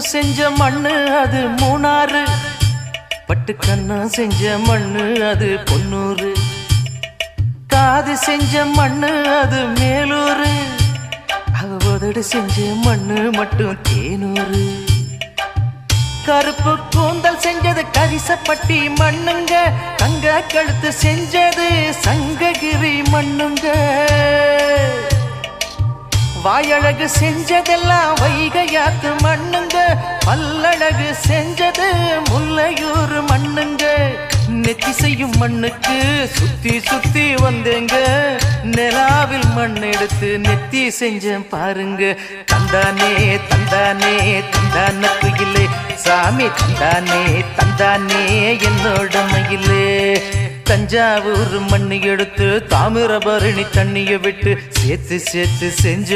செஞ்ச மண்ணு அது மூணாறு, பட்டு கண்ணா செஞ்ச மண்ணு அது பொன்னூறு, காது செஞ்ச மண்ணு அது மேலூரு, அவதோடு செஞ்ச மண்ணு மட்டும் தேனூறு. கருப்பு கூந்தல் செஞ்சது கரிசப்பட்டி மண்ணுங்க, தங்க கழுத்து செஞ்சது சங்ககிரி மண்ணுங்க, வாயழகு செஞ்சதெல்லாம் வைகையாத்து மண்ணுங்க, பல்லழகு செஞ்சது முல்லையூர் மண்ணுங்க. நெத்தி செய்யும் மண்ணுக்கு சுத்தி சுத்தி வந்தேங்க, நிலாவில் மண் எடுத்து நெத்தி செஞ்சேன் பாருங்க. தந்தானே தந்தானே தந்தான குயிலே, சாமி தந்தானே தந்தானே என்னோட மயிலே. தஞ்சாவூர் மண்ணு எடுத்து தாமிரபரணி தண்ணிய விட்டு சேர்த்து சேர்த்து செஞ்சு